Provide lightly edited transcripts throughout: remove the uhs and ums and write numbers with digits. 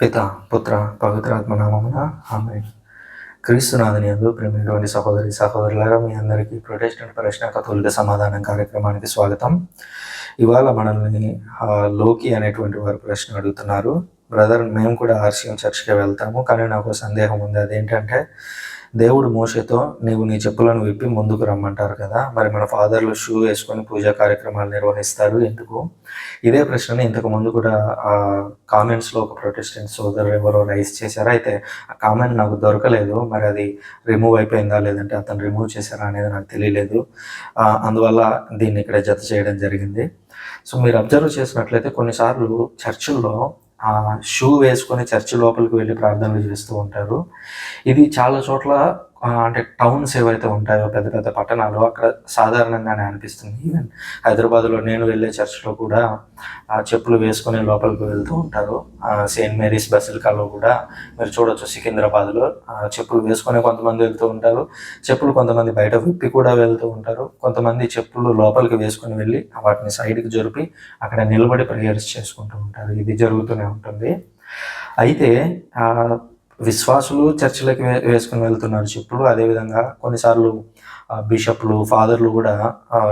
పిత పుత్ర పవిత్రాత్మ నామమున ఆమేన్. క్రీస్తునాథుని యందు ప్రేమైనటువంటి సహోదరి సహోదరులారా, మీ అందరికీ ప్రొటెస్టెంట్ ప్రశ్న కథోలిక సమాధానం కార్యక్రమానికి స్వాగతం. ఇవాళ మనల్ని లోకి అనేటువంటి వారు ప్రశ్న అడుగుతున్నారు. బ్రదర్, మేము కూడా ఆర్సీఎం చర్చ్కి వెళ్తాము, కానీ నాకు సందేహం ఉంది. అదేంటంటే, దేవుడు మోషేతో నీవు నీ చెప్పులను విప్పి ముందుకు రమ్మంటారు కదా, మరి మన ఫాదర్లు షూ వేసుకొని పూజా కార్యక్రమాలు నిర్వహిస్తారు ఎందుకు? ఇదే ప్రశ్నని ఇంతకు ముందు కూడా కామెంట్స్లో ఒక ప్రొటెస్టెంట్ సోదరు ఎవరో రైజ్ చేశారు. అయితే ఆ కామెంట్ నాకు దొరకలేదు. మరి అది రిమూవ్ అయిపోయిందా లేదంటే అతను రిమూవ్ చేశారా అనేది నాకు తెలియలేదు. అందువల్ల దీన్ని ఇక్కడ జత చేయడం జరిగింది. సో మీరు అబ్జర్వ్ చేసినట్లయితే కొన్నిసార్లు చర్చిల్లో షూ వేసుకొని చర్చి లోపలికి వెళ్ళి ప్రార్థనలు చేస్తూ ఉంటారు. ఇది చాలా చోట్ల అంటే టౌన్స్ ఏవైతే ఉంటాయో, పెద్ద పెద్ద పట్టణాలు, అక్కడ సాధారణంగానే అనిపిస్తుంది. ఈవెన్ హైదరాబాద్లో నేను వెళ్ళే చర్చ్లో కూడా చెప్పులు వేసుకొని లోపలికి వెళ్తూ ఉంటారు. సెయింట్ మేరీస్ బసిలికాలో కూడా మీరు చూడొచ్చు, సికింద్రాబాద్లో చెప్పులు వేసుకొని కొంతమంది వెళ్తూ ఉంటారు. చెప్పులు కొంతమంది బయట విప్పి కూడా వెళ్తూ ఉంటారు. కొంతమంది చెప్పులు లోపలికి వేసుకొని వెళ్ళి వాటిని సైడ్కి జరిపి అక్కడ నిలబడి ప్రేయర్స్ చేసుకుంటూ ఉంటారు. ఇది జరుగుతూనే ఉంటుంది. అయితే విశ్వాసులు చర్చిలకి వేసుకుని వెళ్తున్నారు చెప్పులు. అదేవిధంగా కొన్నిసార్లు బిషప్లు, ఫాదర్లు కూడా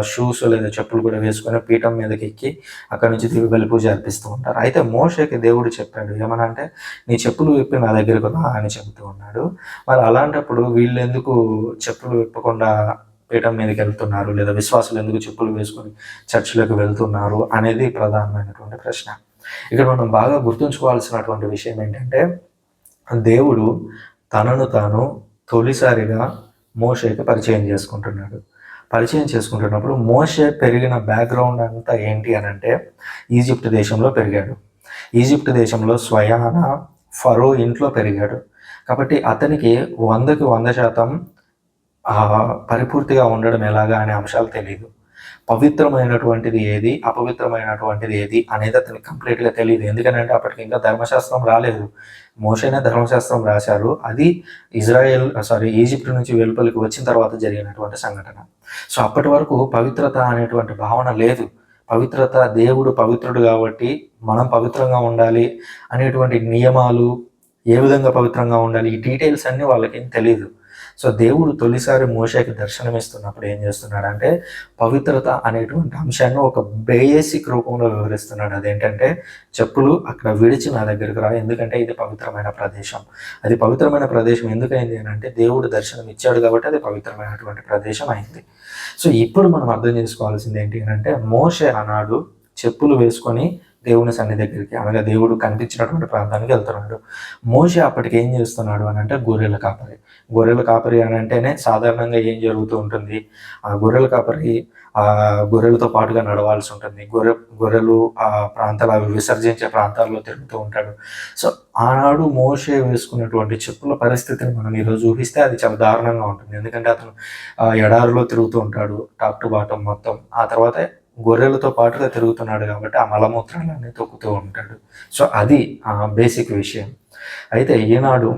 షూస్ లేదా చెప్పులు కూడా వేసుకొని పీఠం మీదకి ఎక్కి అక్కడి నుంచి దివ్య పూజ అర్పిస్తూ ఉంటారు. అయితే మోషేకి దేవుడు చెప్పాడు ఏమనంటే, నీ చెప్పులు విప్పి నా దగ్గరకు రా అని చెబుతూ ఉన్నాడు. మరి అలాంటప్పుడు వీళ్ళు ఎందుకు చెప్పులు విప్పకుండా పీఠం మీదకి వెళ్తున్నారు, లేదా విశ్వాసులు ఎందుకు చెప్పులు వేసుకొని చర్చిలోకి వెళ్తున్నారు అనేది ప్రధానమైనటువంటి ప్రశ్న. ఇక్కడ మనం బాగా గుర్తుంచుకోవాల్సినటువంటి విషయం ఏంటంటే, దేవుడు తనను తాను తొలిసారిగా మోషేకి పరిచయం చేసుకుంటున్నప్పుడు మోషే పెరిగిన బ్యాక్గ్రౌండ్ అంతా ఏంటి అని అంటే, ఈజిప్ట్ దేశంలో పెరిగాడు. ఈజిప్ట్ దేశంలో స్వయాన ఫరో ఇంట్లో పెరిగాడు. కాబట్టి అతనికి 100కి 100% పరిపూర్తిగా ఉండడం ఎలాగా అనే అంశాలు తెలియదు. పవిత్రమైనటువంటిది ఏది, అపవిత్రమైనటువంటిది ఏది అనేది అతనికి కంప్లీట్గా తెలియదు. ఎందుకంటే అప్పటికి ఇంకా ధర్మశాస్త్రం రాలేదు. మోషేనే ధర్మశాస్త్రం రాశారు. అది ఈజిప్ట్ నుంచి వెలుపలికి వచ్చిన తర్వాత జరిగినటువంటి సంఘటన. సో అప్పటి వరకు పవిత్రత అనేటువంటి భావన లేదు. పవిత్రత, దేవుడు పవిత్రుడు కాబట్టి మనం పవిత్రంగా ఉండాలి అనేటువంటి నియమాలు, ఏ విధంగా పవిత్రంగా ఉండాలి, ఈ డీటెయిల్స్ అన్నీ వాళ్ళకేం తెలియదు. సో దేవుడు తొలిసారి మోషేకి దర్శనమిస్తున్నప్పుడు ఏం చేస్తున్నాడంటే, పవిత్రత అనేటువంటి అంశాన్ని ఒక బేసిక్ రూపంలో వివరిస్తున్నాడు. అదేంటంటే, చెప్పులు అక్కడ విడిచి నా దగ్గరికి రా, ఎందుకంటే ఇది పవిత్రమైన ప్రదేశం. అది పవిత్రమైన ప్రదేశం ఎందుకైంది అని అంటే, దేవుడు దర్శనం ఇచ్చాడు కాబట్టి అది పవిత్రమైనటువంటి ప్రదేశం అయింది. సో ఇప్పుడు మనం అర్థం చేసుకోవాల్సింది ఏంటి అని అంటే, మోషే ఆనాడు చెప్పులు వేసుకొని దేవుని సన్ని దగ్గరికి, అనగా దేవుడు కనిపించినటువంటి ప్రాంతానికి వెళ్తున్నాడు. మోషే అప్పటికి ఏం చేస్తున్నాడు అని అంటే, గొర్రెల కాపరి అని అంటేనే సాధారణంగా ఏం జరుగుతూ ఉంటుంది, గొర్రెల కాపరి గొర్రెలతో పాటుగా నడవాల్సి ఉంటుంది. గొర్రెలు ఆ ప్రాంతాలు, అవి విసర్జించే ప్రాంతాల్లో తిరుగుతూ ఉంటాడు. సో ఆనాడు మోషే వేసుకున్నటువంటి చెప్పుల పరిస్థితిని మనం ఈరోజు ఊహిస్తే అది చాలా దారుణంగా ఉంటుంది. ఎందుకంటే అతను ఎడారిలో తిరుగుతూ ఉంటాడు, టాప్ టు బాటం మొత్తం. ఆ తర్వాత గొర్రెలతో పాటుగా తిరుగుతున్నాడు కాబట్టి ఆ మలమూత్రాలన్నీ తొక్కుతూ ఉంటాడు. సో అది బేసిక్ విషయం. అయితే ఈనాడు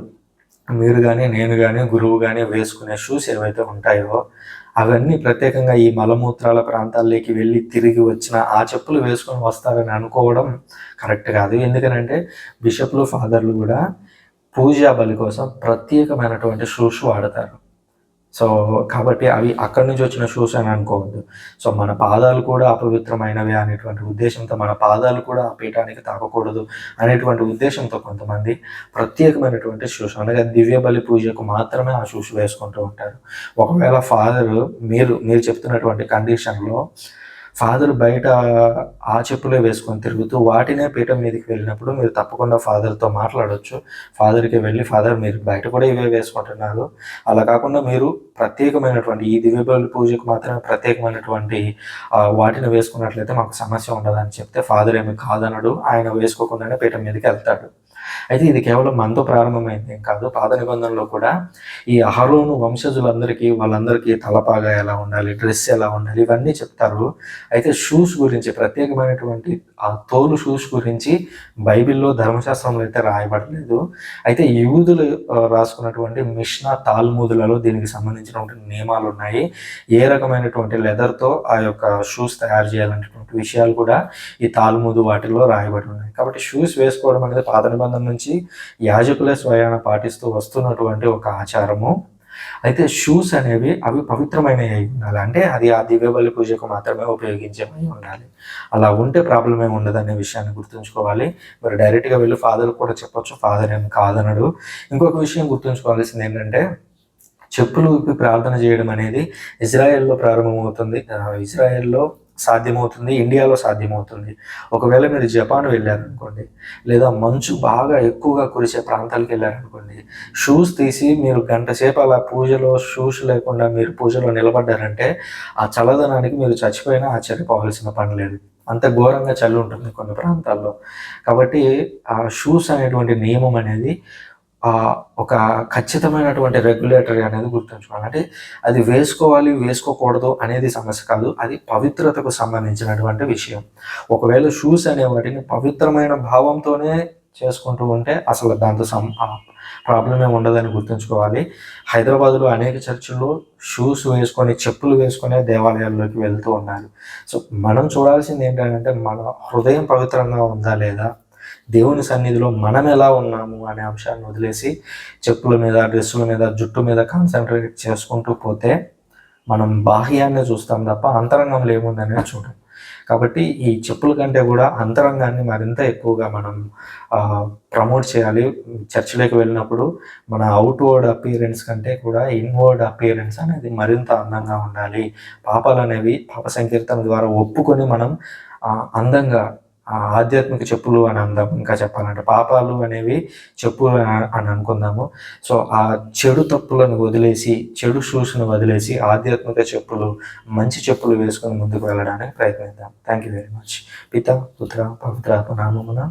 మీరు కానీ, నేను కానీ, గురువు కానీ వేసుకునే షూస్ ఏవైతే ఉంటాయో అవన్నీ ప్రత్యేకంగా ఈ మలమూత్రాల ప్రాంతాల్లోకి వెళ్ళి తిరిగి వచ్చిన ఆ చెప్పులు వేసుకొని వస్తారని అనుకోవడం కరెక్ట్ కాదు. ఎందుకనంటే బిషప్లు, ఫాదర్లు కూడా పూజా బలి కోసం ప్రత్యేకమైనటువంటి షూస్ వాడతారు. సో కాబట్టి అవి అక్కడి నుంచి వచ్చిన షూస్ అని అనుకోవద్దు. సో మన పాదాలు కూడా అపవిత్రమైనవి అనేటువంటి ఉద్దేశంతో, మన పాదాలు కూడా ఆ పీఠానికి తాకకూడదు అనేటువంటి ఉద్దేశంతో కొంతమంది ప్రత్యేకమైనటువంటి షూస్, అనగా దివ్య బలి పూజకు మాత్రమే ఆ షూస్ వేసుకుంటూ ఉంటారు. ఒకవేళ మీరు చెప్తున్నటువంటి కండిషన్లో ఫాదర్ బయట ఆ చెప్పులే వేసుకొని తిరుగుతూ వాటినే పీఠం మీదకి వెళ్ళినప్పుడు మీరు తప్పకుండా ఫాదర్తో మాట్లాడవచ్చు. ఫాదర్కి వెళ్ళి, ఫాదర్ మీరు బయట కూడా ఇవే వేసుకుంటున్నారు, అలా కాకుండా మీరు ప్రత్యేకమైనటువంటి ఈ దివ్య బలి పూజకు మాత్రమే ప్రత్యేకమైనటువంటి వాటిని వేసుకున్నట్లయితే మాకు సమస్య ఉండదని చెప్తే ఫాదర్ ఏమి కాదనడు, ఆయన వేసుకోకుండానే పీఠం మీదకి వెళ్తాడు. అయితే ఇది కేవలం మనతో ప్రారంభమైంది ఏం కాదు. పాత నిబంధనలో కూడా ఈ అహరోను వంశజులందరికీ, వాళ్ళందరికీ తలపాగా ఎలా ఉండాలి, డ్రెస్ ఎలా ఉండాలి, ఇవన్నీ చెప్తారు. అయితే షూస్ గురించి, ప్రత్యేకమైనటువంటి ఆ తోలు షూస్ గురించి బైబిల్లో, ధర్మశాస్త్రంలో అయితే రాయబడలేదు. అయితే యూదులు రాసుకున్నటువంటి మిష్నా, తాల్మూదులలో దీనికి సంబంధించినటువంటి నియమాలు ఉన్నాయి. ఏ రకమైనటువంటి లెదర్తో ఆ యొక్క షూస్ తయారు చేయాలనేటువంటి విషయాలు కూడా ఈ తాల్మూదు వాటిల్లో రాయబడి ఉన్నాయి. కాబట్టి షూస్ వేసుకోవడం అనేది పాత నిబంధన కాలం నుంచి యాజకులే స్వయాన పాటిస్తూ వస్తున్నటువంటి ఒక ఆచారము. అయితే షూస్ అనేవి అవి పవిత్రమైనవి అయి ఉండాలి. అంటే అది ఆ దివ్యబలి పూజకు మాత్రమే ఉపయోగించేవై ఉండాలి. అలా ఉంటే ప్రాబ్లమ్ ఏమి ఉండదనే విషయాన్ని గుర్తుంచుకోవాలి. మీరు డైరెక్ట్‌గా వెళ్లి ఫాదర్‌కి కూడా చెప్పొచ్చు. ఫాదర్ ఏం కాదనడు. ఇంకొక విషయం గుర్తుంచుకోవాల్సింది ఏంటంటే, చెప్పులు విప్పి ప్రార్థన చేయడం అనేది ఇజ్రాయెల్‌లో ప్రారంభమవుతుంది. ఇజ్రాయెల్‌లో సాధ్యమవుతుంది. ఇండియాలో సాధ్యమవుతుంది. ఒకవేళ మీరు జపాన్ వెళ్లారనుకోండి, లేదా మంచు బాగా ఎక్కువగా కురిసే ప్రాంతాలకెళ్లారనుకోండి, షూస్ తీసి మీరు గంట సేపు అలా పూజలో షూస్ లేకుండా మీరు పూజలో నిలబడ్డారంటే, ఆ చల్లదనానికి మీరు చచ్చిపోయినా ఆశ్చర్యపోవాల్సిన పని లేదు. అంత ఘోరంగా చలి ఉంటుంది కొన్ని ప్రాంతాల్లో. కాబట్టి ఆ షూస్ అనేటువంటి నియమం అనేది ఒక ఖచ్చితమైనటువంటి రెగ్యులేటరీ అనేది గుర్తుంచుకోవాలి. అంటే అది వేసుకోవాలి, వేసుకోకూడదు అనేది సమస్య కాదు. అది పవిత్రతకు సంబంధించినటువంటి విషయం. ఒకవేళ షూస్ అనే వాటిని పవిత్రమైన భావంతోనే చేసుకుంటూ ఉంటే అసలు దాంతో ప్రాబ్లమ్ ఏమి ఉండదని గుర్తుంచుకోవాలి. హైదరాబాద్‌లో అనేక చర్చుల్లో షూస్ వేసుకొని, చెప్పులు వేసుకొనే దేవాలయాల్లోకి వెళ్తూ ఉన్నారు. సో, మనం చూడాల్సింది ఏంటంటే మన హృదయం పవిత్రంగా ఉందా లేదా? దేవుని సన్నిధిలో మనం ఎలా ఉన్నాము అనే అంశాన్ని వదిలేసి చెప్పుల మీద, డ్రెస్సుల మీద, జుట్టు మీద కాన్సంట్రేట్ చేసుకుంటూ పోతే మనం బాహ్యాన్నే చూస్తాం తప్ప అంతరంగంలో ఏముందనేది చూడం. కాబట్టి ఈ చెప్పుల కంటే కూడా అంతరంగాన్ని మరింత ఎక్కువగా మనం ప్రమోట్ చేయాలి. చర్చిలోకి వెళ్ళినప్పుడు మన అవుట్‌వర్డ్ అపియరెన్స్ కంటే కూడా ఇన్‌వర్డ్ అపియరెన్స్ అనేది మరింత అందంగా ఉండాలి. పాపాలనేవి పాప సంకీర్తన ద్వారా ఒప్పుకొని మనం అందంగా ఆధ్యాత్మిక చెప్పులు అని అందాం. ఇంకా చెప్పాలంటే పాపాలు అనేవి చెప్పులు అని అనుకుందాము. సో, ఆ చెడు తప్పులను వదిలేసి, చెడు షూస్‌ని వదిలేసి ఆధ్యాత్మిక చెప్పులు, మంచి చెప్పులు వేసుకొని ముందుకు వెళ్ళడానికి ప్రయత్నిద్దాం. Thank you very much. పిత, పుత్ర, పవిత్రాత్మ నామమున